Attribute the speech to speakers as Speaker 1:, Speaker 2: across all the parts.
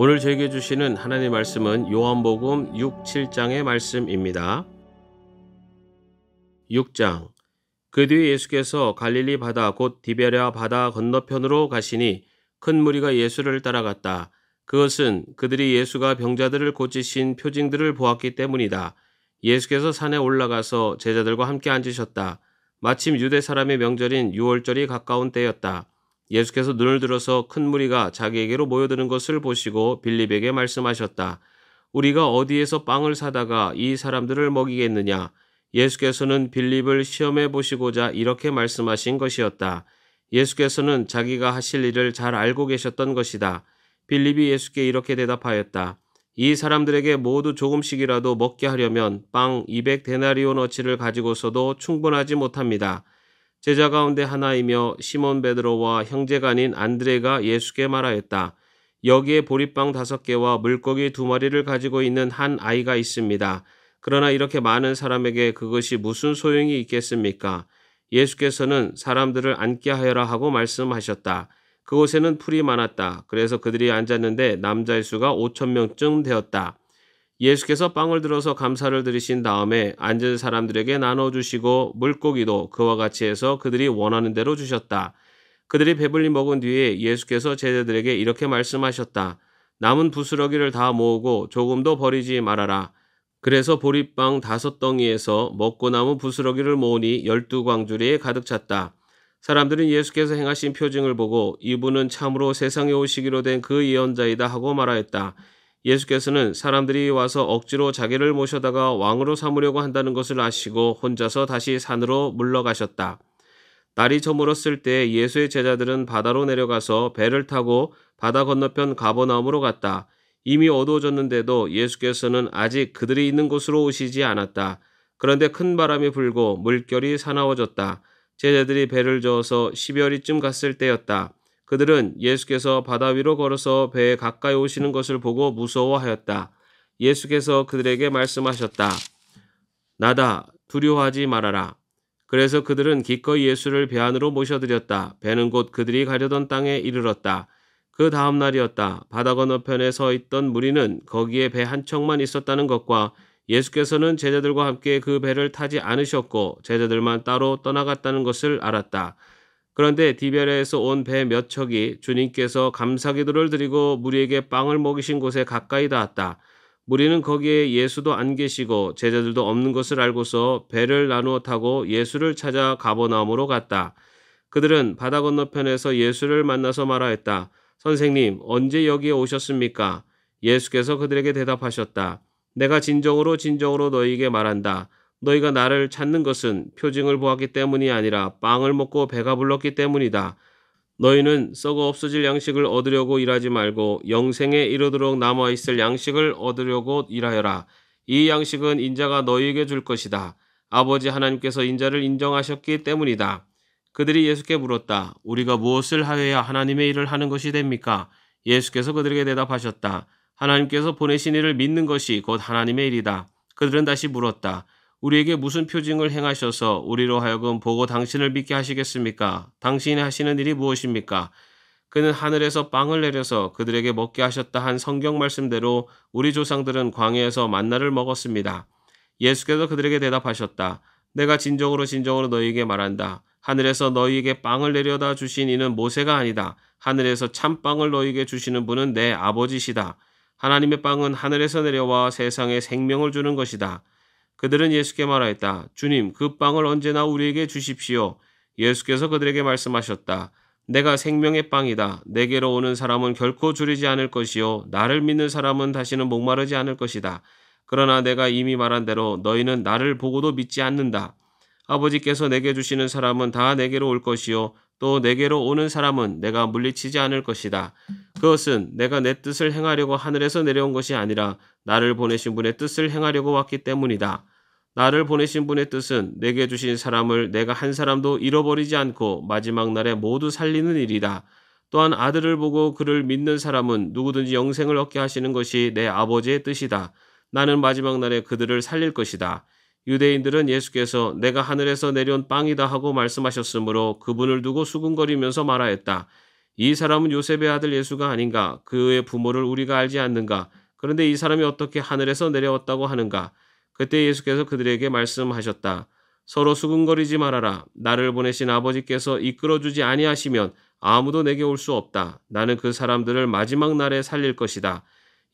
Speaker 1: 오늘 저에게 주시는 하나님의 말씀은 요한복음 6, 7장의 말씀입니다. 6장. 그 뒤에 예수께서 갈릴리 바다 곧 디베랴 바다 건너편으로 가시니 큰 무리가 예수를 따라갔다. 그것은 그들이 예수가 병자들을 고치신 표징들을 보았기 때문이다. 예수께서 산에 올라가서 제자들과 함께 앉으셨다. 마침 유대 사람의 명절인 유월절이 가까운 때였다. 예수께서 눈을 들어서 큰 무리가 자기에게로 모여드는 것을 보시고 빌립에게 말씀하셨다. 우리가 어디에서 빵을 사다가 이 사람들을 먹이겠느냐? 예수께서는 빌립을 시험해 보시고자 이렇게 말씀하신 것이었다. 예수께서는 자기가 하실 일을 잘 알고 계셨던 것이다. 빌립이 예수께 이렇게 대답하였다. 이 사람들에게 모두 조금씩이라도 먹게 하려면 빵 200데나리온어치를 가지고서도 충분하지 못합니다. 제자 가운데 하나이며 시몬 베드로와 형제가 아닌 안드레가 예수께 말하였다. 여기에 보리빵 5개와 물고기 2마리를 가지고 있는 한 아이가 있습니다. 그러나 이렇게 많은 사람에게 그것이 무슨 소용이 있겠습니까? 예수께서는 사람들을 앉게 하여라 하고 말씀하셨다. 그곳에는 풀이 많았다. 그래서 그들이 앉았는데 남자의 수가 5,000명쯤 되었다. 예수께서 빵을 들어서 감사를 드리신 다음에 앉은 사람들에게 나눠주시고 물고기도 그와 같이 해서 그들이 원하는 대로 주셨다. 그들이 배불리 먹은 뒤에 예수께서 제자들에게 이렇게 말씀하셨다. 남은 부스러기를 다 모으고 조금도 버리지 말아라. 그래서 보리빵 5덩이에서 먹고 남은 부스러기를 모으니 12광주리에 가득 찼다. 사람들은 예수께서 행하신 표징을 보고 이분은 참으로 세상에 오시기로 된 그 예언자이다 하고 말하였다. 예수께서는 사람들이 와서 억지로 자기를 모셔다가 왕으로 삼으려고 한다는 것을 아시고 혼자서 다시 산으로 물러가셨다. 날이 저물었을 때 예수의 제자들은 바다로 내려가서 배를 타고 바다 건너편 가버나움으로 갔다. 이미 어두워졌는데도 예수께서는 아직 그들이 있는 곳으로 오시지 않았다. 그런데 큰 바람이 불고 물결이 사나워졌다. 제자들이 배를 저어서 10여리쯤 갔을 때였다. 그들은 예수께서 바다 위로 걸어서 배에 가까이 오시는 것을 보고 무서워하였다. 예수께서 그들에게 말씀하셨다. 나다, 두려워하지 말아라. 그래서 그들은 기꺼이 예수를 배 안으로 모셔들였다. 배는 곧 그들이 가려던 땅에 이르렀다. 그 다음 날이었다. 바다 건너편에 서 있던 무리는 거기에 배 한 척만 있었다는 것과 예수께서는 제자들과 함께 그 배를 타지 않으셨고 제자들만 따로 떠나갔다는 것을 알았다. 그런데 디베랴에서 온 배 몇 척이 주님께서 감사기도를 드리고 무리에게 빵을 먹이신 곳에 가까이 닿았다. 무리는 거기에 예수도 안 계시고 제자들도 없는 것을 알고서 배를 나누어 타고 예수를 찾아 가버나움으로 갔다. 그들은 바다 건너편에서 예수를 만나서 말하였다. 선생님, 언제 여기에 오셨습니까? 예수께서 그들에게 대답하셨다. 내가 진정으로 너희에게 말한다. 너희가 나를 찾는 것은 표징을 보았기 때문이 아니라 빵을 먹고 배가 불렀기 때문이다. 너희는 썩어 없어질 양식을 얻으려고 일하지 말고 영생에 이르도록 남아있을 양식을 얻으려고 일하여라. 이 양식은 인자가 너희에게 줄 것이다. 아버지 하나님께서 인자를 인정하셨기 때문이다. 그들이 예수께 물었다. 우리가 무엇을 하여야 하나님의 일을 하는 것이 됩니까? 예수께서 그들에게 대답하셨다. 하나님께서 보내신 이를 믿는 것이 곧 하나님의 일이다. 그들은 다시 물었다. 우리에게 무슨 표징을 행하셔서 우리로 하여금 보고 당신을 믿게 하시겠습니까? 당신이 하시는 일이 무엇입니까? 그는 하늘에서 빵을 내려서 그들에게 먹게 하셨다 한 성경 말씀대로 우리 조상들은 광야에서 만나를 먹었습니다. 예수께서 그들에게 대답하셨다. 내가 진정으로 너희에게 말한다. 하늘에서 너희에게 빵을 내려다 주신 이는 모세가 아니다. 하늘에서 참빵을 너희에게 주시는 분은 내 아버지시다. 하나님의 빵은 하늘에서 내려와 세상에 생명을 주는 것이다. 그들은 예수께 말하였다. 주님, 그 빵을 언제나 우리에게 주십시오. 예수께서 그들에게 말씀하셨다. 내가 생명의 빵이다. 내게로 오는 사람은 결코 줄이지 않을 것이요. 나를 믿는 사람은 다시는 목마르지 않을 것이다. 그러나 내가 이미 말한 대로 너희는 나를 보고도 믿지 않는다. 아버지께서 내게 주시는 사람은 다 내게로 올 것이요. 또 내게로 오는 사람은 내가 물리치지 않을 것이다. 그것은 내가 내 뜻을 행하려고 하늘에서 내려온 것이 아니라 나를 보내신 분의 뜻을 행하려고 왔기 때문이다. 나를 보내신 분의 뜻은 내게 주신 사람을 내가 한 사람도 잃어버리지 않고 마지막 날에 모두 살리는 일이다. 또한 아들을 보고 그를 믿는 사람은 누구든지 영생을 얻게 하시는 것이 내 아버지의 뜻이다. 나는 마지막 날에 그들을 살릴 것이다. 유대인들은 예수께서 내가 하늘에서 내려온 빵이다 하고 말씀하셨으므로 그분을 두고 수군거리면서 말하였다. 이 사람은 요셉의 아들 예수가 아닌가? 그의 부모를 우리가 알지 않는가? 그런데 이 사람이 어떻게 하늘에서 내려왔다고 하는가? 그때 예수께서 그들에게 말씀하셨다. 서로 수군거리지 말아라. 나를 보내신 아버지께서 이끌어주지 아니하시면 아무도 내게 올 수 없다. 나는 그 사람들을 마지막 날에 살릴 것이다.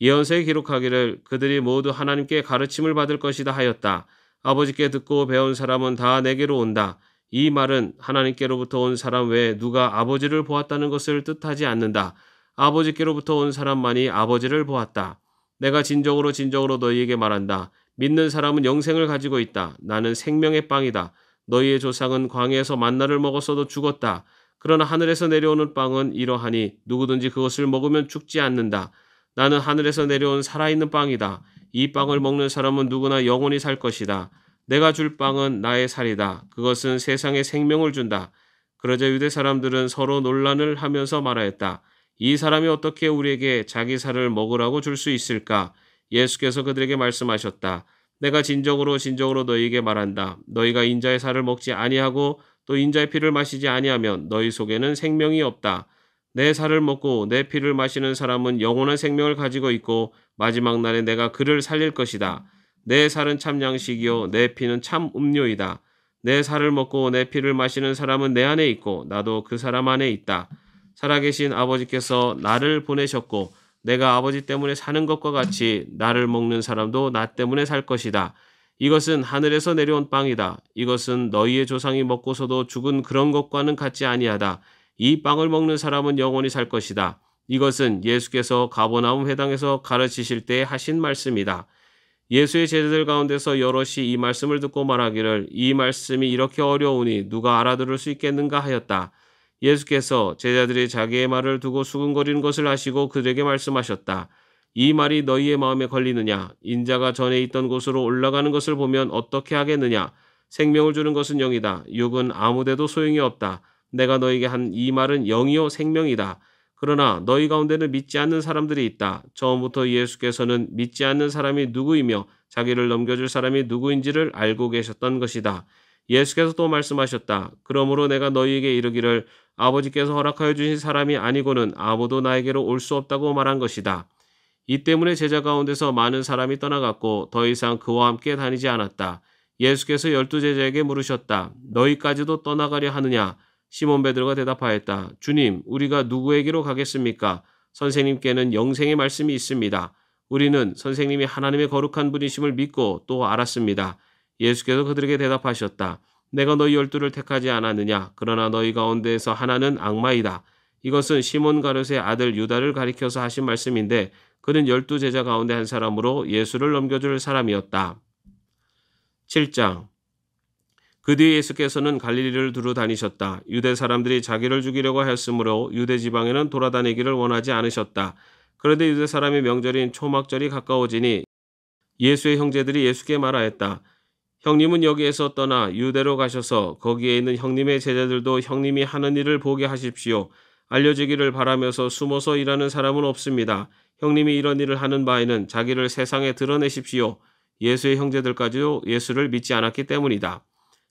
Speaker 1: 예언서에 기록하기를 그들이 모두 하나님께 가르침을 받을 것이다 하였다. 아버지께 듣고 배운 사람은 다 내게로 온다. 이 말은 하나님께로부터 온 사람 외에 누가 아버지를 보았다는 것을 뜻하지 않는다. 아버지께로부터 온 사람만이 아버지를 보았다. 내가 진정으로 진정으로 너희에게 말한다. 믿는 사람은 영생을 가지고 있다. 나는 생명의 빵이다. 너희의 조상은 광야에서 만나를 먹었어도 죽었다. 그러나 하늘에서 내려오는 빵은 이러하니 누구든지 그것을 먹으면 죽지 않는다. 나는 하늘에서 내려온 살아있는 빵이다. 이 빵을 먹는 사람은 누구나 영원히 살 것이다. 내가 줄 빵은 나의 살이다. 그것은 세상에 생명을 준다. 그러자 유대 사람들은 서로 논란을 하면서 말하였다. 이 사람이 어떻게 우리에게 자기 살을 먹으라고 줄 수 있을까? 예수께서 그들에게 말씀하셨다. 내가 진정으로 진정으로 너희에게 말한다. 너희가 인자의 살을 먹지 아니하고 또 인자의 피를 마시지 아니하면 너희 속에는 생명이 없다. 내 살을 먹고 내 피를 마시는 사람은 영원한 생명을 가지고 있고 마지막 날에 내가 그를 살릴 것이다. 내 살은 참 양식이요 내 피는 참 음료이다. 내 살을 먹고 내 피를 마시는 사람은 내 안에 있고 나도 그 사람 안에 있다. 살아계신 아버지께서 나를 보내셨고 내가 아버지 때문에 사는 것과 같이 나를 먹는 사람도 나 때문에 살 것이다. 이것은 하늘에서 내려온 빵이다. 이것은 너희의 조상이 먹고서도 죽은 그런 것과는 같지 아니하다. 이 빵을 먹는 사람은 영원히 살 것이다. 이것은 예수께서 가버나움 회당에서 가르치실 때 하신 말씀이다. 예수의 제자들 가운데서 여럿이 이 말씀을 듣고 말하기를 이 말씀이 이렇게 어려우니 누가 알아들을 수 있겠는가 하였다. 예수께서 제자들이 자기의 말을 두고 수군거리는 것을 아시고 그들에게 말씀하셨다. 이 말이 너희의 마음에 걸리느냐? 인자가 전에 있던 곳으로 올라가는 것을 보면 어떻게 하겠느냐? 생명을 주는 것은 영이다. 육은 아무데도 소용이 없다. 내가 너희에게 한 이 말은 영이요 생명이다. 그러나 너희 가운데는 믿지 않는 사람들이 있다. 처음부터 예수께서는 믿지 않는 사람이 누구이며 자기를 넘겨줄 사람이 누구인지를 알고 계셨던 것이다. 예수께서 또 말씀하셨다. 그러므로 내가 너희에게 이르기를 아버지께서 허락하여 주신 사람이 아니고는 아무도 나에게로 올 수 없다고 말한 것이다. 이 때문에 제자 가운데서 많은 사람이 떠나갔고 더 이상 그와 함께 다니지 않았다. 예수께서 12제자에게 물으셨다. 너희까지도 떠나가려 하느냐? 시몬 베드로가 대답하였다. 주님, 우리가 누구에게로 가겠습니까? 선생님께는 영생의 말씀이 있습니다. 우리는 선생님이 하나님의 거룩한 분이심을 믿고 또 알았습니다. 예수께서 그들에게 대답하셨다. 내가 너희 12를 택하지 않았느냐? 그러나 너희 가운데에서 하나는 악마이다. 이것은 시몬 가룟의 아들 유다를 가리켜서 하신 말씀인데 그는 12제자 가운데 한 사람으로 예수를 넘겨줄 사람이었다. 7장 그 뒤에 예수께서는 갈릴리를 두루 다니셨다. 유대 사람들이 자기를 죽이려고 하였으므로 유대 지방에는 돌아다니기를 원하지 않으셨다. 그런데 유대 사람의 명절인 초막절이 가까워지니 예수의 형제들이 예수께 말하였다. 형님은 여기에서 떠나 유대로 가셔서 거기에 있는 형님의 제자들도 형님이 하는 일을 보게 하십시오. 알려지기를 바라면서 숨어서 일하는 사람은 없습니다. 형님이 이런 일을 하는 바에는 자기를 세상에 드러내십시오. 예수의 형제들까지도 예수를 믿지 않았기 때문이다.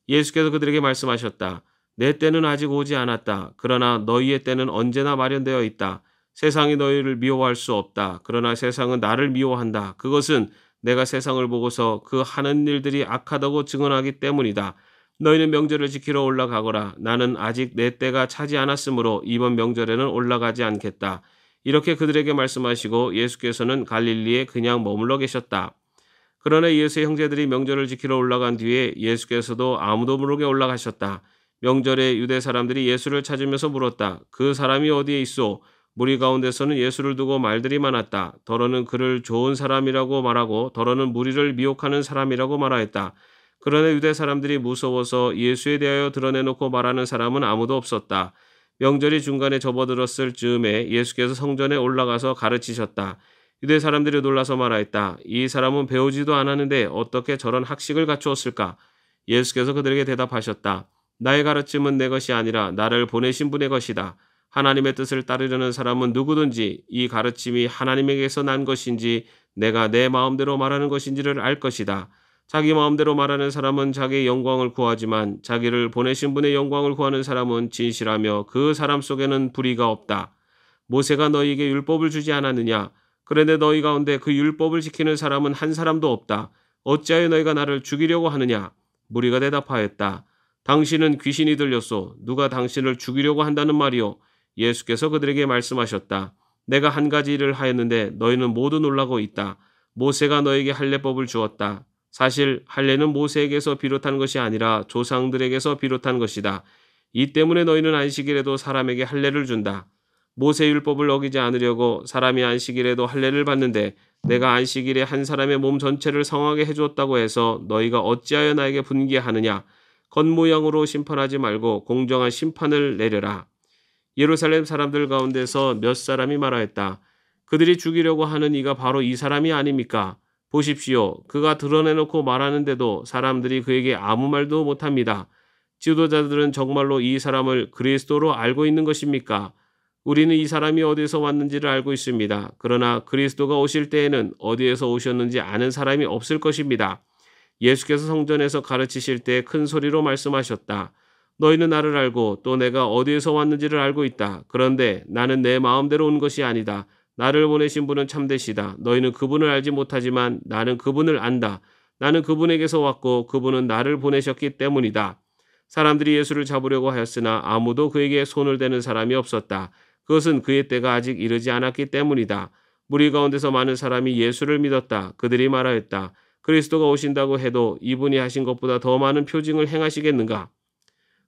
Speaker 1: 예수께서 그들에게 말씀하셨다. 내 때는 아직 오지 않았다. 그러나 너희의 때는 언제나 마련되어 있다. 세상이 너희를 미워할 수 없다. 그러나 세상은 나를 미워한다. 그것은 내가 세상을 보고서 그 하는 일들이 악하다고 증언하기 때문이다. 너희는 명절을 지키러 올라가거라. 나는 아직 내 때가 차지 않았으므로 이번 명절에는 올라가지 않겠다. 이렇게 그들에게 말씀하시고 예수께서는 갈릴리에 그냥 머물러 계셨다. 그러나 예수의 형제들이 명절을 지키러 올라간 뒤에 예수께서도 아무도 모르게 올라가셨다. 명절에 유대 사람들이 예수를 찾으면서 물었다. 그 사람이 어디에 있소? 무리 가운데서는 예수를 두고 말들이 많았다. 더러는 그를 좋은 사람이라고 말하고 더러는 무리를 미혹하는 사람이라고 말하였다. 그러나 유대 사람들이 무서워서 예수에 대하여 드러내놓고 말하는 사람은 아무도 없었다. 명절이 중간에 접어들었을 즈음에 예수께서 성전에 올라가서 가르치셨다. 유대 사람들이 놀라서 말하였다. 이 사람은 배우지도 않았는데 어떻게 저런 학식을 갖추었을까? 예수께서 그들에게 대답하셨다. 나의 가르침은 내 것이 아니라 나를 보내신 분의 것이다. 하나님의 뜻을 따르려는 사람은 누구든지 이 가르침이 하나님에게서 난 것인지 내가 내 마음대로 말하는 것인지를 알 것이다. 자기 마음대로 말하는 사람은 자기의 영광을 구하지만 자기를 보내신 분의 영광을 구하는 사람은 진실하며 그 사람 속에는 불의가 없다. 모세가 너희에게 율법을 주지 않았느냐? 그런데 너희 가운데 그 율법을 지키는 사람은 한 사람도 없다. 어찌하여 너희가 나를 죽이려고 하느냐? 무리가 대답하였다. 당신은 귀신이 들렸소. 누가 당신을 죽이려고 한다는 말이오? 예수께서 그들에게 말씀하셨다. 내가 한 가지 일을 하였는데 너희는 모두 놀라고 있다. 모세가 너에게 할례법을 주었다. 사실 할례는 모세에게서 비롯한 것이 아니라 조상들에게서 비롯한 것이다. 이 때문에 너희는 안식일에도 사람에게 할례를 준다. 모세 율법을 어기지 않으려고 사람이 안식일에도 할례를 받는데 내가 안식일에 한 사람의 몸 전체를 성하게 해주었다고 해서 너희가 어찌하여 나에게 분개하느냐? 겉모양으로 심판하지 말고 공정한 심판을 내려라. 예루살렘 사람들 가운데서 몇 사람이 말하였다. 그들이 죽이려고 하는 이가 바로 이 사람이 아닙니까? 보십시오. 그가 드러내놓고 말하는데도 사람들이 그에게 아무 말도 못합니다. 지도자들은 정말로 이 사람을 그리스도로 알고 있는 것입니까? 우리는 이 사람이 어디에서 왔는지를 알고 있습니다. 그러나 그리스도가 오실 때에는 어디에서 오셨는지 아는 사람이 없을 것입니다. 예수께서 성전에서 가르치실 때 큰 소리로 말씀하셨다. 너희는 나를 알고 또 내가 어디에서 왔는지를 알고 있다. 그런데 나는 내 마음대로 온 것이 아니다. 나를 보내신 분은 참되시다. 너희는 그분을 알지 못하지만 나는 그분을 안다. 나는 그분에게서 왔고 그분은 나를 보내셨기 때문이다. 사람들이 예수를 잡으려고 하였으나 아무도 그에게 손을 대는 사람이 없었다. 그것은 그의 때가 아직 이르지 않았기 때문이다. 무리 가운데서 많은 사람이 예수를 믿었다. 그들이 말하였다. 그리스도가 오신다고 해도 이분이 하신 것보다 더 많은 표징을 행하시겠는가?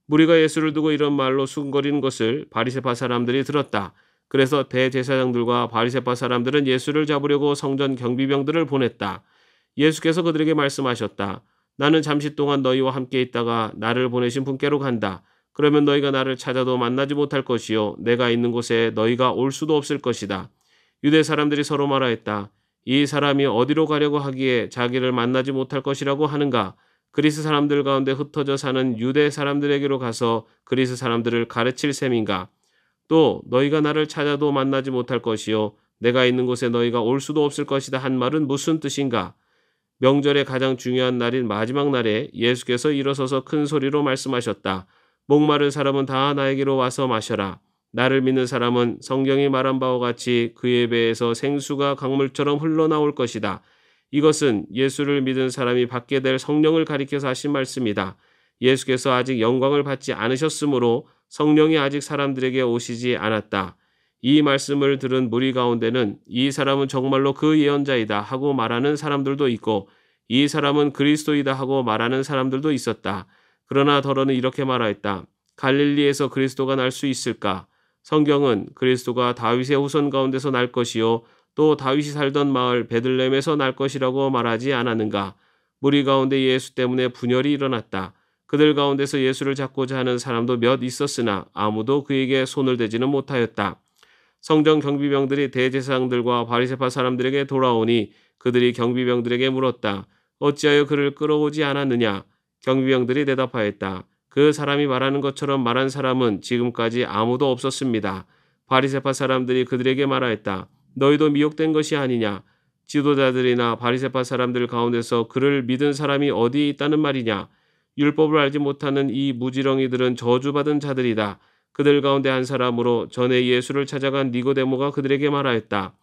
Speaker 1: 무리가 예수를 두고 이런 말로 수군거리는 것을 바리새파 사람들이 들었다. 그래서 대제사장들과 바리새파 사람들은 예수를 잡으려고 성전 경비병들을 보냈다. 예수께서 그들에게 말씀하셨다. 나는 잠시 동안 너희와 함께 있다가 나를 보내신 분께로 간다. 그러면 너희가 나를 찾아도 만나지 못할 것이요 내가 있는 곳에 너희가 올 수도 없을 것이다. 유대 사람들이 서로 말하였다. 이 사람이 어디로 가려고 하기에 자기를 만나지 못할 것이라고 하는가? 그리스 사람들 가운데 흩어져 사는 유대 사람들에게로 가서 그리스 사람들을 가르칠 셈인가? 또 너희가 나를 찾아도 만나지 못할 것이요 내가 있는 곳에 너희가 올 수도 없을 것이다 한 말은 무슨 뜻인가? 명절의 가장 중요한 날인 마지막 날에 예수께서 일어서서 큰 소리로 말씀하셨다. 목마른 사람은 다 나에게로 와서 마셔라. 나를 믿는 사람은 성경이 말한 바와 같이 그의 배에서 생수가 강물처럼 흘러나올 것이다. 이것은 예수를 믿은 사람이 받게 될 성령을 가리켜서 하신 말씀이다. 예수께서 아직 영광을 받지 않으셨으므로 성령이 아직 사람들에게 오시지 않았다. 이 말씀을 들은 무리 가운데는 이 사람은 정말로 그 예언자이다 하고 말하는 사람들도 있고 이 사람은 그리스도이다 하고 말하는 사람들도 있었다. 그러나 더러는 이렇게 말하였다. 갈릴리에서 그리스도가 날 수 있을까? 성경은 그리스도가 다윗의 후손 가운데서 날 것이요 또 다윗이 살던 마을 베들레헴에서 날 것이라고 말하지 않았는가? 무리 가운데 예수 때문에 분열이 일어났다. 그들 가운데서 예수를 잡고자 하는 사람도 몇 있었으나 아무도 그에게 손을 대지는 못하였다. 성전 경비병들이 대제사장들과 바리새파 사람들에게 돌아오니 그들이 경비병들에게 물었다. 어찌하여 그를 끌어오지 않았느냐? 경비병들이 대답하였다. 그 사람이 말하는 것처럼 말한 사람은 지금까지 아무도 없었습니다. 바리새파 사람들이 그들에게 말하였다. 너희도 미혹된 것이 아니냐? 지도자들이나 바리새파 사람들 가운데서 그를 믿은 사람이 어디에 있다는 말이냐? 율법을 알지 못하는 이 무지렁이들은 저주받은 자들이다. 그들 가운데 한 사람으로 전에 예수를 찾아간 니고데모가 그들에게 말하였다.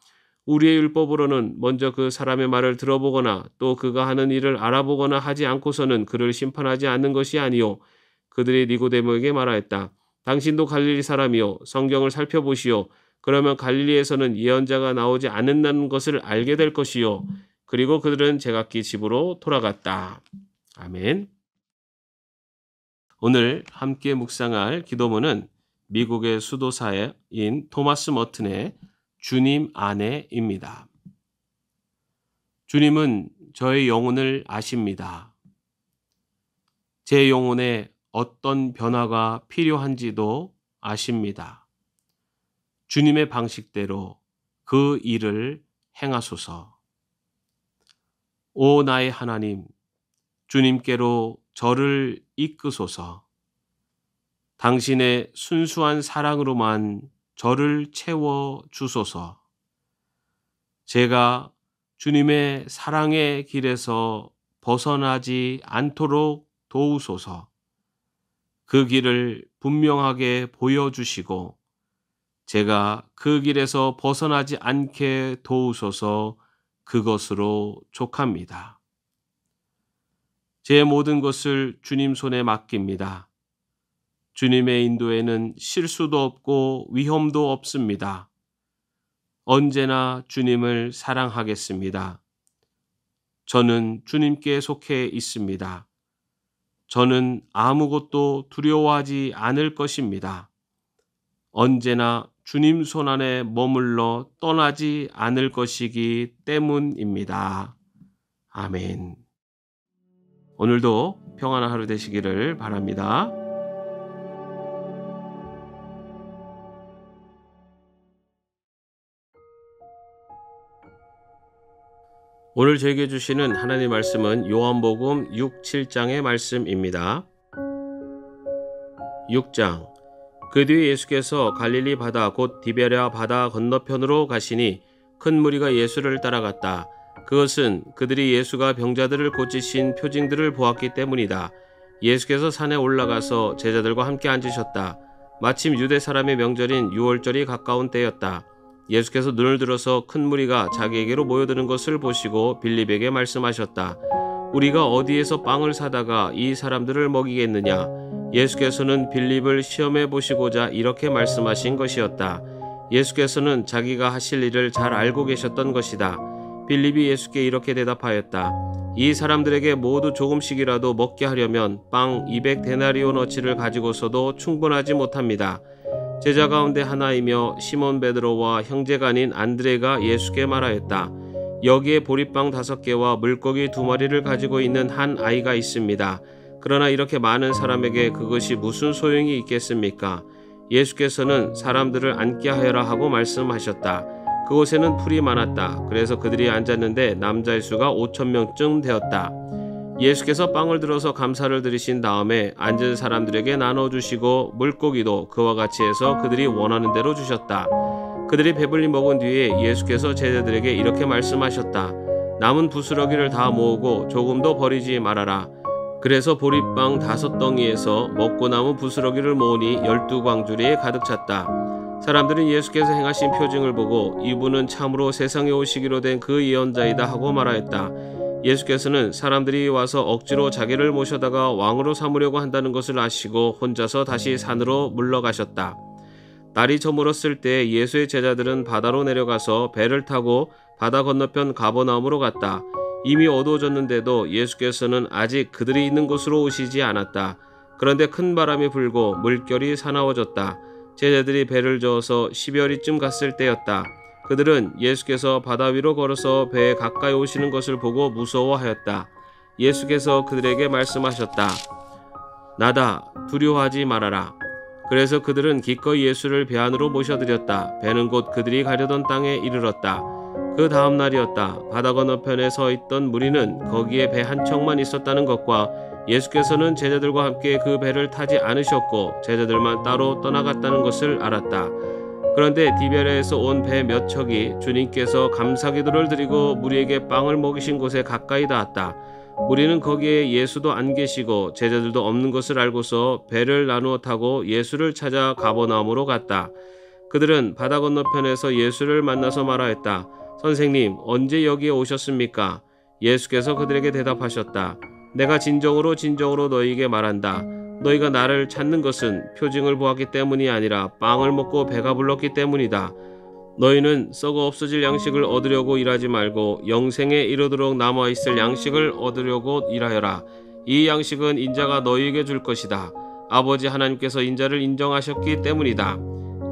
Speaker 1: 우리의 율법으로는 먼저 그 사람의 말을 들어보거나 또 그가 하는 일을 알아보거나 하지 않고서는 그를 심판하지 않는 것이 아니요. 그들이 니고데모에게 말하였다. 당신도 갈릴리 사람이요. 성경을 살펴보시오. 그러면 갈릴리에서는 예언자가 나오지 않는다는 것을 알게 될 것이요. 그리고 그들은 제각기 집으로 돌아갔다. 아멘. 오늘 함께 묵상할 기도문은 미국의 수도사인 토마스 머튼의 주님 안에입니다. 주님은 저의 영혼을 아십니다. 제 영혼에 어떤 변화가 필요한지도 아십니다. 주님의 방식대로 그 일을 행하소서. 오 나의 하나님, 주님께로 저를 이끄소서. 당신의 순수한 사랑으로만 저를 채워 주소서. 제가 주님의 사랑의 길에서 벗어나지 않도록 도우소서. 그 길을 분명하게 보여주시고 제가 그 길에서 벗어나지 않게 도우소서. 그것으로 족합니다. 제 모든 것을 주님 손에 맡깁니다. 주님의 인도에는 실수도 없고 위험도 없습니다. 언제나 주님을 사랑하겠습니다. 저는 주님께 속해 있습니다. 저는 아무것도 두려워하지 않을 것입니다. 언제나 주님 손 안에 머물러 떠나지 않을 것이기 때문입니다. 아멘. 오늘도 평안한 하루 되시기를 바랍니다. 오늘 저에게 주시는 하나님의 말씀은 요한복음 6, 7장의 말씀입니다. 6장. 그 뒤에 예수께서 갈릴리 바다 곧 디베랴 바다 건너편으로 가시니 큰 무리가 예수를 따라갔다. 그것은 그들이 예수가 병자들을 고치신 표징들을 보았기 때문이다. 예수께서 산에 올라가서 제자들과 함께 앉으셨다. 마침 유대 사람의 명절인 유월절이 가까운 때였다. 예수께서 눈을 들어서 큰 무리가 자기에게로 모여드는 것을 보시고 빌립에게 말씀하셨다. 우리가 어디에서 빵을 사다가 이 사람들을 먹이겠느냐? 예수께서는 빌립을 시험해 보시고자 이렇게 말씀하신 것이었다. 예수께서는 자기가 하실 일을 잘 알고 계셨던 것이다. 빌립이 예수께 이렇게 대답하였다. 이 사람들에게 모두 조금씩이라도 먹게 하려면 빵 200데나리온어치를 가지고서도 충분하지 못합니다. 제자 가운데 하나이며 시몬 베드로와 형제가 아닌 안드레가 예수께 말하였다. 여기에 보리빵 5개와 물고기 2마리를 가지고 있는 한 아이가 있습니다. 그러나 이렇게 많은 사람에게 그것이 무슨 소용이 있겠습니까? 예수께서는 사람들을 앉게 하여라 하고 말씀하셨다. 그곳에는 풀이 많았다. 그래서 그들이 앉았는데 남자의 수가 5,000명쯤 되었다. 예수께서 빵을 들어서 감사를 드리신 다음에 앉은 사람들에게 나눠주시고 물고기도 그와 같이 해서 그들이 원하는 대로 주셨다. 그들이 배불리 먹은 뒤에 예수께서 제자들에게 이렇게 말씀하셨다. 남은 부스러기를 다 모으고 조금도 버리지 말아라. 그래서 보리빵 5덩이에서 먹고 남은 부스러기를 모으니 12광주리에 가득 찼다. 사람들은 예수께서 행하신 표징을 보고 이분은 참으로 세상에 오시기로 된 그 예언자이다 하고 말하였다. 예수께서는 사람들이 와서 억지로 자기를 모셔다가 왕으로 삼으려고 한다는 것을 아시고 혼자서 다시 산으로 물러가셨다. 날이 저물었을 때 예수의 제자들은 바다로 내려가서 배를 타고 바다 건너편 가버나움으로 갔다. 이미 어두워졌는데도 예수께서는 아직 그들이 있는 곳으로 오시지 않았다. 그런데 큰 바람이 불고 물결이 사나워졌다. 제자들이 배를 저어서 10여리쯤 갔을 때였다. 그들은 예수께서 바다 위로 걸어서 배에 가까이 오시는 것을 보고 무서워하였다. 예수께서 그들에게 말씀하셨다. 나다, 두려워하지 말아라. 그래서 그들은 기꺼이 예수를 배 안으로 모셔드렸다. 배는 곧 그들이 가려던 땅에 이르렀다. 그 다음 날이었다. 바다 건너편에 서 있던 무리는 거기에 배 한 척만 있었다는 것과 예수께서는 제자들과 함께 그 배를 타지 않으셨고 제자들만 따로 떠나갔다는 것을 알았다. 그런데 디베랴에서 온 배 몇 척이 주님께서 감사기도를 드리고 무리에게 빵을 먹이신 곳에 가까이 닿았다. 무리는 거기에 예수도 안 계시고 제자들도 없는 것을 알고서 배를 나누어 타고 예수를 찾아 가버나움으로 갔다. 그들은 바다 건너편에서 예수를 만나서 말하였다. 선생님, 언제 여기에 오셨습니까? 예수께서 그들에게 대답하셨다. 내가 진정으로 너희에게 말한다. 너희가 나를 찾는 것은 표징을 보았기 때문이 아니라 빵을 먹고 배가 불렀기 때문이다. 너희는 썩어 없어질 양식을 얻으려고 일하지 말고 영생에 이르도록 남아있을 양식을 얻으려고 일하여라. 이 양식은 인자가 너희에게 줄 것이다. 아버지 하나님께서 인자를 인정하셨기 때문이다.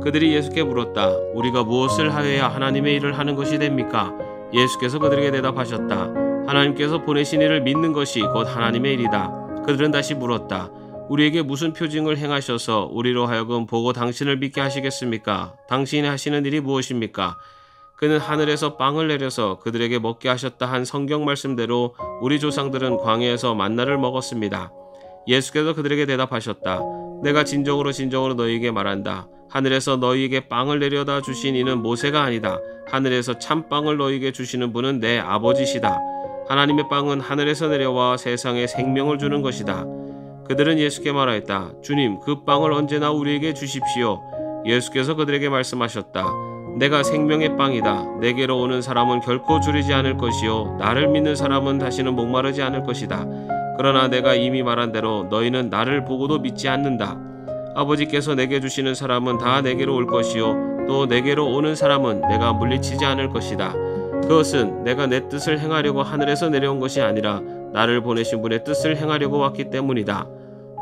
Speaker 1: 그들이 예수께 물었다. 우리가 무엇을 하여야 하나님의 일을 하는 것이 됩니까? 예수께서 그들에게 대답하셨다. 하나님께서 보내신 이를 믿는 것이 곧 하나님의 일이다. 그들은 다시 물었다. 우리에게 무슨 표징을 행하셔서 우리로 하여금 보고 당신을 믿게 하시겠습니까? 당신이 하시는 일이 무엇입니까? 그는 하늘에서 빵을 내려서 그들에게 먹게 하셨다 한 성경 말씀대로 우리 조상들은 광야에서 만나를 먹었습니다. 예수께서 그들에게 대답하셨다. 내가 진정으로 너희에게 말한다. 하늘에서 너희에게 빵을 내려다 주신 이는 모세가 아니다. 하늘에서 참빵을 너희에게 주시는 분은 내 아버지시다. 하나님의 빵은 하늘에서 내려와 세상에 생명을 주는 것이다. 그들은 예수께 말하였다. 주님, 그 빵을 언제나 우리에게 주십시오. 예수께서 그들에게 말씀하셨다. 내가 생명의 빵이다. 내게로 오는 사람은 결코 줄이지 않을 것이요 나를 믿는 사람은 다시는 목마르지 않을 것이다. 그러나 내가 이미 말한 대로 너희는 나를 보고도 믿지 않는다. 아버지께서 내게 주시는 사람은 다 내게로 올 것이요 또 내게로 오는 사람은 내가 물리치지 않을 것이다. 그것은 내가 내 뜻을 행하려고 하늘에서 내려온 것이 아니라 나를 보내신 분의 뜻을 행하려고 왔기 때문이다.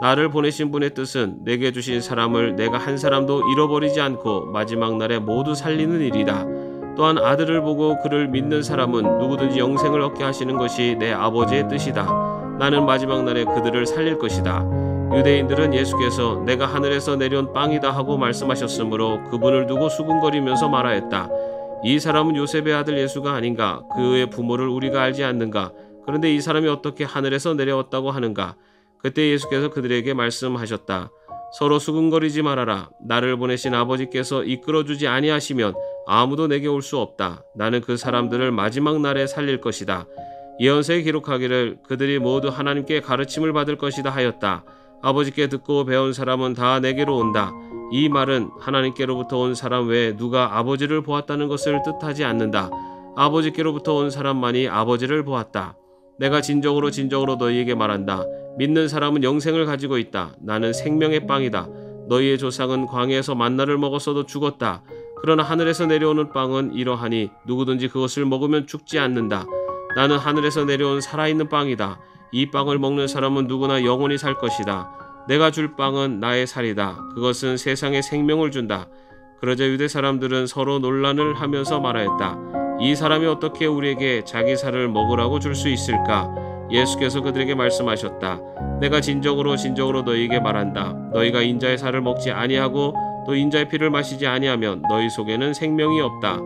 Speaker 1: 나를 보내신 분의 뜻은 내게 주신 사람을 내가 한 사람도 잃어버리지 않고 마지막 날에 모두 살리는 일이다. 또한 아들을 보고 그를 믿는 사람은 누구든지 영생을 얻게 하시는 것이 내 아버지의 뜻이다. 나는 마지막 날에 그들을 살릴 것이다. 유대인들은 예수께서 내가 하늘에서 내려온 빵이다 하고 말씀하셨으므로 그분을 두고 수군거리면서 말하였다. 이 사람은 요셉의 아들 예수가 아닌가? 그의 부모를 우리가 알지 않는가? 그런데 이 사람이 어떻게 하늘에서 내려왔다고 하는가? 그때 예수께서 그들에게 말씀하셨다. 서로 수군거리지 말아라. 나를 보내신 아버지께서 이끌어주지 아니하시면 아무도 내게 올 수 없다. 나는 그 사람들을 마지막 날에 살릴 것이다. 예언서에 기록하기를 그들이 모두 하나님께 가르침을 받을 것이다 하였다. 아버지께 듣고 배운 사람은 다 내게로 온다. 이 말은 하나님께로부터 온 사람 외에 누가 아버지를 보았다는 것을 뜻하지 않는다. 아버지께로부터 온 사람만이 아버지를 보았다. 내가 진정으로 너희에게 말한다. 믿는 사람은 영생을 가지고 있다. 나는 생명의 빵이다. 너희의 조상은 광야에서 만나를 먹었어도 죽었다. 그러나 하늘에서 내려오는 빵은 이러하니 누구든지 그것을 먹으면 죽지 않는다. 나는 하늘에서 내려온 살아있는 빵이다. 이 빵을 먹는 사람은 누구나 영원히 살 것이다. 내가 줄 빵은 나의 살이다. 그것은 세상에 생명을 준다. 그러자 유대 사람들은 서로 논란을 하면서 말하였다. 이 사람이 어떻게 우리에게 자기 살을 먹으라고 줄 수 있을까? 예수께서 그들에게 말씀하셨다. 내가 진정으로 너희에게 말한다. 너희가 인자의 살을 먹지 아니하고 또 인자의 피를 마시지 아니하면 너희 속에는 생명이 없다.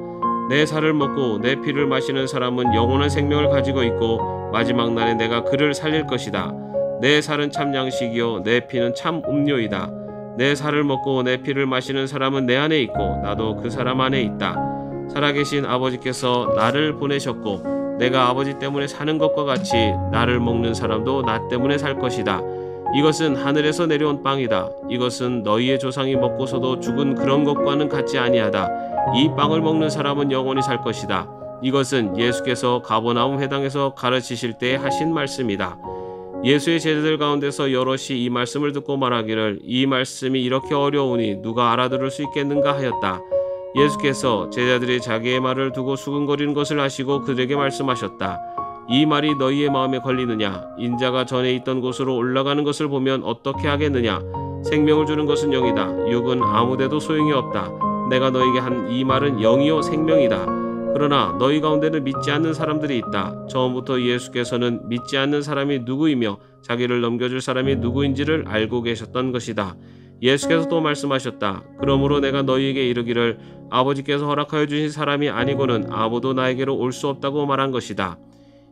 Speaker 1: 내 살을 먹고 내 피를 마시는 사람은 영원한 생명을 가지고 있고 마지막 날에 내가 그를 살릴 것이다. 내 살은 참 양식이요 내 피는 참 음료이다. 내 살을 먹고 내 피를 마시는 사람은 내 안에 있고 나도 그 사람 안에 있다. 살아계신 아버지께서 나를 보내셨고 내가 아버지 때문에 사는 것과 같이 나를 먹는 사람도 나 때문에 살 것이다. 이것은 하늘에서 내려온 빵이다. 이것은 너희의 조상이 먹고서도 죽은 그런 것과는 같지 아니하다. 이 빵을 먹는 사람은 영원히 살 것이다. 이것은 예수께서 가버나움 회당에서 가르치실 때에 하신 말씀이다. 예수의 제자들 가운데서 여럿이 이 말씀을 듣고 말하기를 이 말씀이 이렇게 어려우니 누가 알아들을 수 있겠는가 하였다. 예수께서 제자들이 자기의 말을 두고 수군거리는 것을 아시고 그들에게 말씀하셨다. 이 말이 너희의 마음에 걸리느냐? 인자가 전에 있던 곳으로 올라가는 것을 보면 어떻게 하겠느냐? 생명을 주는 것은 영이다. 육은 아무데도 소용이 없다. 내가 너희에게 한 이 말은 영이요 생명이다. 그러나 너희 가운데는 믿지 않는 사람들이 있다. 처음부터 예수께서는 믿지 않는 사람이 누구이며 자기를 넘겨줄 사람이 누구인지를 알고 계셨던 것이다. 예수께서 또 말씀하셨다. 그러므로 내가 너희에게 이르기를 아버지께서 허락하여 주신 사람이 아니고는 아무도 나에게로 올 수 없다고 말한 것이다.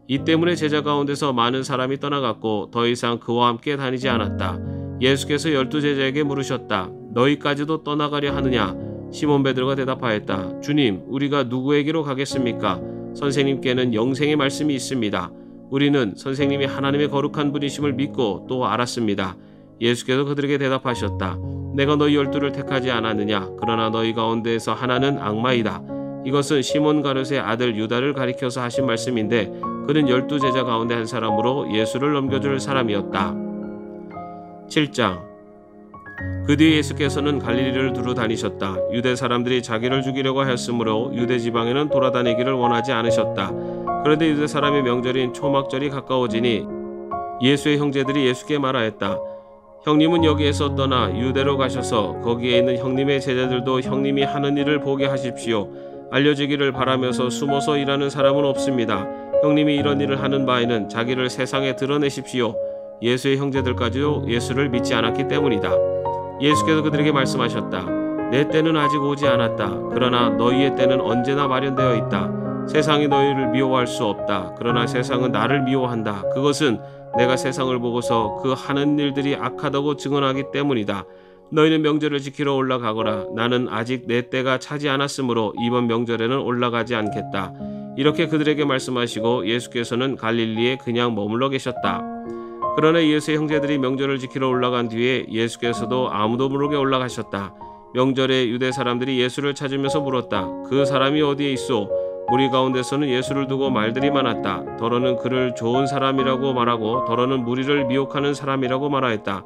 Speaker 1: 이 때문에 제자 가운데서 많은 사람이 떠나갔고 더 이상 그와 함께 다니지 않았다. 예수께서 12제자에게 물으셨다. 너희까지도 떠나가려 하느냐? 시몬 베드로가 대답하였다. 주님, 우리가 누구에게로 가겠습니까? 선생님께는 영생의 말씀이 있습니다. 우리는 선생님이 하나님의 거룩한 분이심을 믿고 또 알았습니다. 예수께서 그들에게 대답하셨다. 내가 너희 12를 택하지 않았느냐? 그러나 너희 가운데에서 하나는 악마이다. 이것은 시몬 가룟의 아들 유다를 가리켜서 하신 말씀인데 그는 12제자 가운데 한 사람으로 예수를 넘겨줄 사람이었다. 7장. 그 뒤에 예수께서는 갈릴리를 두루 다니셨다. 유대 사람들이 자기를 죽이려고 하였으므로 유대 지방에는 돌아다니기를 원하지 않으셨다. 그런데 유대 사람의 명절인 초막절이 가까워지니 예수의 형제들이 예수께 말하였다. 형님은 여기에서 떠나 유대로 가셔서 거기에 있는 형님의 제자들도 형님이 하는 일을 보게 하십시오. 알려지기를 바라면서 숨어서 일하는 사람은 없습니다. 형님이 이런 일을 하는 바에는 자기를 세상에 드러내십시오. 예수의 형제들까지도 예수를 믿지 않았기 때문이다. 예수께서 그들에게 말씀하셨다. 내 때는 아직 오지 않았다. 그러나 너희의 때는 언제나 마련되어 있다. 세상이 너희를 미워할 수 없다. 그러나 세상은 나를 미워한다. 그것은 내가 세상을 보고서 그 하는 일들이 악하다고 증언하기 때문이다. 너희는 명절을 지키러 올라가거라. 나는 아직 내 때가 차지 않았으므로 이번 명절에는 올라가지 않겠다. 이렇게 그들에게 말씀하시고 예수께서는 갈릴리에 그냥 머물러 계셨다. 그러나 예수의 형제들이 명절을 지키러 올라간 뒤에 예수께서도 아무도 모르게 올라가셨다. 명절에 유대 사람들이 예수를 찾으면서 물었다. 그 사람이 어디에 있소? 무리 가운데서는 예수를 두고 말들이 많았다. 더러는 그를 좋은 사람이라고 말하고 더러는 무리를 미혹하는 사람이라고 말하였다.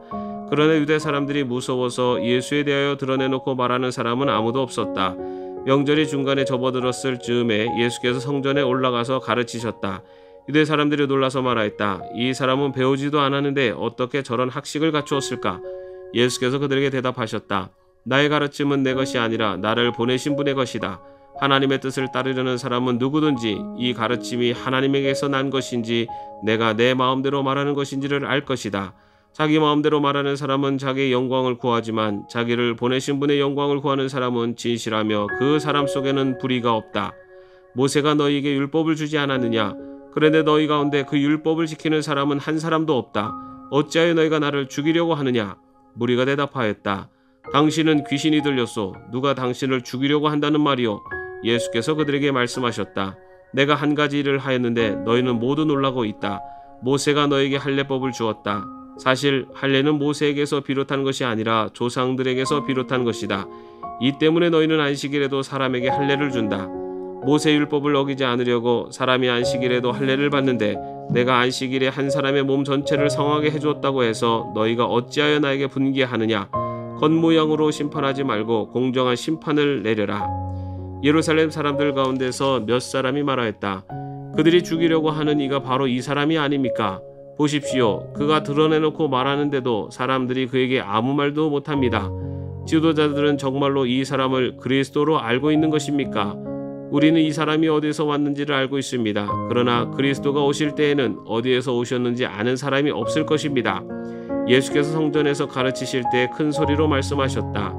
Speaker 1: 그러나 유대 사람들이 무서워서 예수에 대하여 드러내놓고 말하는 사람은 아무도 없었다. 명절이 중간에 접어들었을 즈음에 예수께서 성전에 올라가서 가르치셨다. 유대 사람들이 놀라서 말하였다. 이 사람은 배우지도 않았는데 어떻게 저런 학식을 갖추었을까? 예수께서 그들에게 대답하셨다. 나의 가르침은 내 것이 아니라 나를 보내신 분의 것이다. 하나님의 뜻을 따르려는 사람은 누구든지 이 가르침이 하나님에게서 난 것인지 내가 내 마음대로 말하는 것인지를 알 것이다. 자기 마음대로 말하는 사람은 자기의 영광을 구하지만 자기를 보내신 분의 영광을 구하는 사람은 진실하며 그 사람 속에는 불의가 없다. 모세가 너희에게 율법을 주지 않았느냐? 그런데 너희 가운데 그 율법을 지키는 사람은 한 사람도 없다. 어찌하여 너희가 나를 죽이려고 하느냐? 무리가 대답하였다. 당신은 귀신이 들렸소. 누가 당신을 죽이려고 한다는 말이오? 예수께서 그들에게 말씀하셨다. 내가 한 가지 일을 하였는데 너희는 모두 놀라고 있다. 모세가 너에게 할례법을 주었다. 사실 할례는 모세에게서 비롯한 것이 아니라 조상들에게서 비롯한 것이다. 이 때문에 너희는 안식일에도 사람에게 할례를 준다. 모세 율법을 어기지 않으려고 사람이 안식일에도 할례를 받는데 내가 안식일에 한 사람의 몸 전체를 성하게 해주었다고 해서 너희가 어찌하여 나에게 분개하느냐? 겉모양으로 심판하지 말고 공정한 심판을 내려라. 예루살렘 사람들 가운데서 몇 사람이 말하였다. 그들이 죽이려고 하는 이가 바로 이 사람이 아닙니까? 보십시오. 그가 드러내놓고 말하는데도 사람들이 그에게 아무 말도 못합니다. 지도자들은 정말로 이 사람을 그리스도로 알고 있는 것입니까? 우리는 이 사람이 어디서 왔는지를 알고 있습니다. 그러나 그리스도가 오실 때에는 어디에서 오셨는지 아는 사람이 없을 것입니다. 예수께서 성전에서 가르치실 때 큰 소리로 말씀하셨다.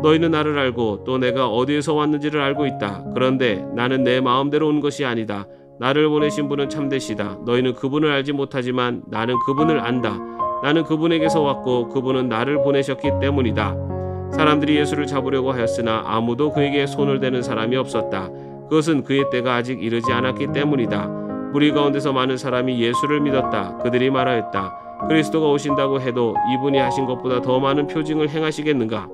Speaker 1: 너희는 나를 알고 또 내가 어디에서 왔는지를 알고 있다. 그런데 나는 내 마음대로 온 것이 아니다. 나를 보내신 분은 참되시다. 너희는 그분을 알지 못하지만 나는 그분을 안다. 나는 그분에게서 왔고 그분은 나를 보내셨기 때문이다. 사람들이 예수를 잡으려고 하였으나 아무도 그에게 손을 대는 사람이 없었다. 그것은 그의 때가 아직 이르지 않았기 때문이다. 무리 가운데서 많은 사람이 예수를 믿었다. 그들이 말하였다. 그리스도가 오신다고 해도 이분이 하신 것보다 더 많은 표징을 행하시겠는가?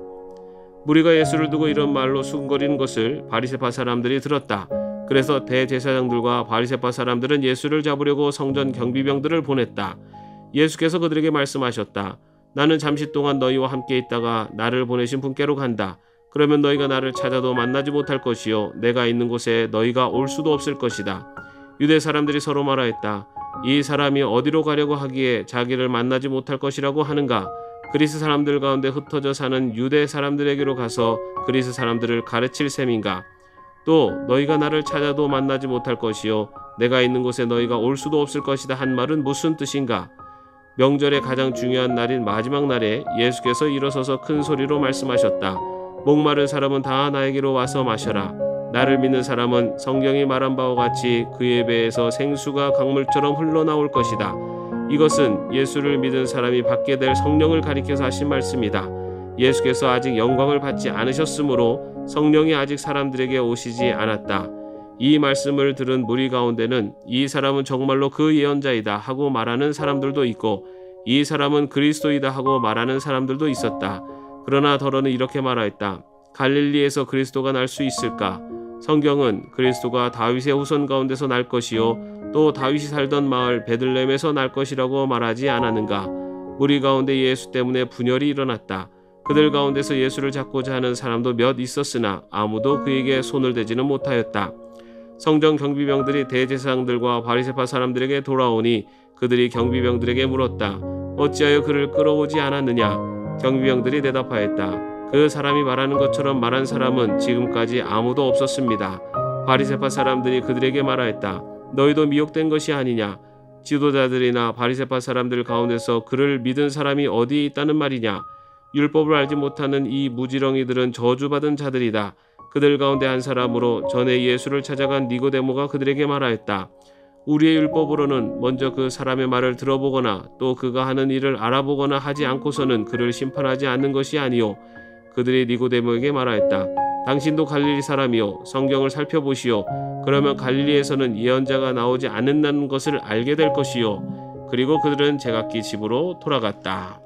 Speaker 1: 무리가 예수를 두고 이런 말로 수군거리는 것을 바리새파 사람들이 들었다. 그래서 대제사장들과 바리새파 사람들은 예수를 잡으려고 성전 경비병들을 보냈다. 예수께서 그들에게 말씀하셨다. 나는 잠시 동안 너희와 함께 있다가 나를 보내신 분께로 간다. 그러면 너희가 나를 찾아도 만나지 못할 것이요 내가 있는 곳에 너희가 올 수도 없을 것이다. 유대 사람들이 서로 말하였다. 이 사람이 어디로 가려고 하기에 자기를 만나지 못할 것이라고 하는가? 그리스 사람들 가운데 흩어져 사는 유대 사람들에게로 가서 그리스 사람들을 가르칠 셈인가? 또 너희가 나를 찾아도 만나지 못할 것이요 내가 있는 곳에 너희가 올 수도 없을 것이다 한 말은 무슨 뜻인가? 명절의 가장 중요한 날인 마지막 날에 예수께서 일어서서 큰 소리로 말씀하셨다. 목마른 사람은 다 나에게로 와서 마셔라. 나를 믿는 사람은 성경이 말한 바와 같이 그의 배에서 생수가 강물처럼 흘러나올 것이다. 이것은 예수를 믿은 사람이 받게 될 성령을 가리켜서 하신 말씀이다. 예수께서 아직 영광을 받지 않으셨으므로 성령이 아직 사람들에게 오시지 않았다. 이 말씀을 들은 무리 가운데는 이 사람은 정말로 그 예언자이다 하고 말하는 사람들도 있고 이 사람은 그리스도이다 하고 말하는 사람들도 있었다. 그러나 더러는 이렇게 말하였다. 갈릴리에서 그리스도가 날 수 있을까? 성경은 그리스도가 다윗의 후손 가운데서 날 것이요 또 다윗이 살던 마을 베들레헴에서 날 것이라고 말하지 않았는가? 무리 가운데 예수 때문에 분열이 일어났다. 그들 가운데서 예수를 잡고자 하는 사람도 몇 있었으나 아무도 그에게 손을 대지는 못하였다. 성전 경비병들이 대제사장들과 바리새파 사람들에게 돌아오니 그들이 경비병들에게 물었다. 어찌하여 그를 끌어오지 않았느냐? 경비병들이 대답하였다. 그 사람이 말하는 것처럼 말한 사람은 지금까지 아무도 없었습니다. 바리새파 사람들이 그들에게 말하였다. 너희도 미혹된 것이 아니냐? 지도자들이나 바리새파 사람들 가운데서 그를 믿은 사람이 어디에 있다는 말이냐? 율법을 알지 못하는 이 무지렁이들은 저주받은 자들이다. 그들 가운데 한 사람으로 전에 예수를 찾아간 니고데모가 그들에게 말하였다. 우리의 율법으로는 먼저 그 사람의 말을 들어보거나 또 그가 하는 일을 알아보거나 하지 않고서는 그를 심판하지 않는 것이 아니요. 그들이 니고데모에게 말하였다. 당신도 갈릴리 사람이요 성경을 살펴보시오. 그러면 갈릴리에서는 예언자가 나오지 않는다는 것을 알게 될 것이요. 그리고 그들은 제각기 집으로 돌아갔다.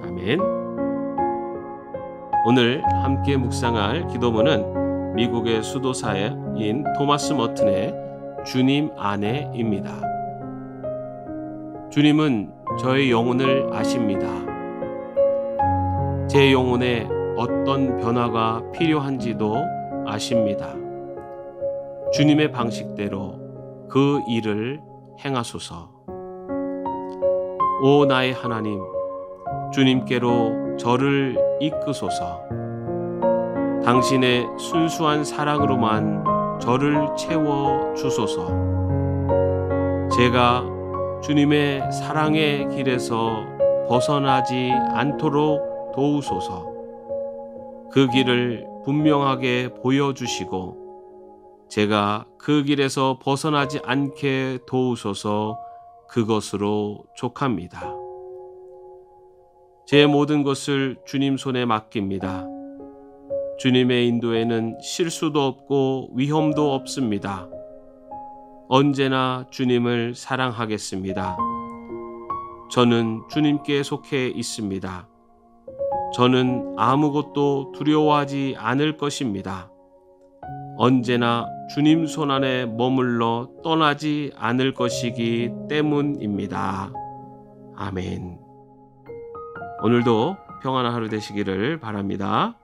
Speaker 1: 아멘. 오늘 함께 묵상할 기도문은 미국의 수도사인 토마스 머튼의 주님 안에입니다. 주님은 저의 영혼을 아십니다. 제 영혼에 어떤 변화가 필요한지도 아십니다. 주님의 방식대로 그 일을 행하소서. 오 나의 하나님, 주님께로 저를 이끄소서. 당신의 순수한 사랑으로만 저를 채워 주소서. 제가 주님의 사랑의 길에서 벗어나지 않도록 도우소서. 그 길을 분명하게 보여주시고 제가 그 길에서 벗어나지 않게 도우소서. 그것으로 족합니다. 제 모든 것을 주님 손에 맡깁니다. 주님의 인도에는 실수도 없고 위험도 없습니다. 언제나 주님을 사랑하겠습니다. 저는 주님께 속해 있습니다. 저는 아무것도 두려워하지 않을 것입니다. 언제나 주님 손안에 머물러 떠나지 않을 것이기 때문입니다. 아멘. 오늘도 평안한 하루 되시기를 바랍니다.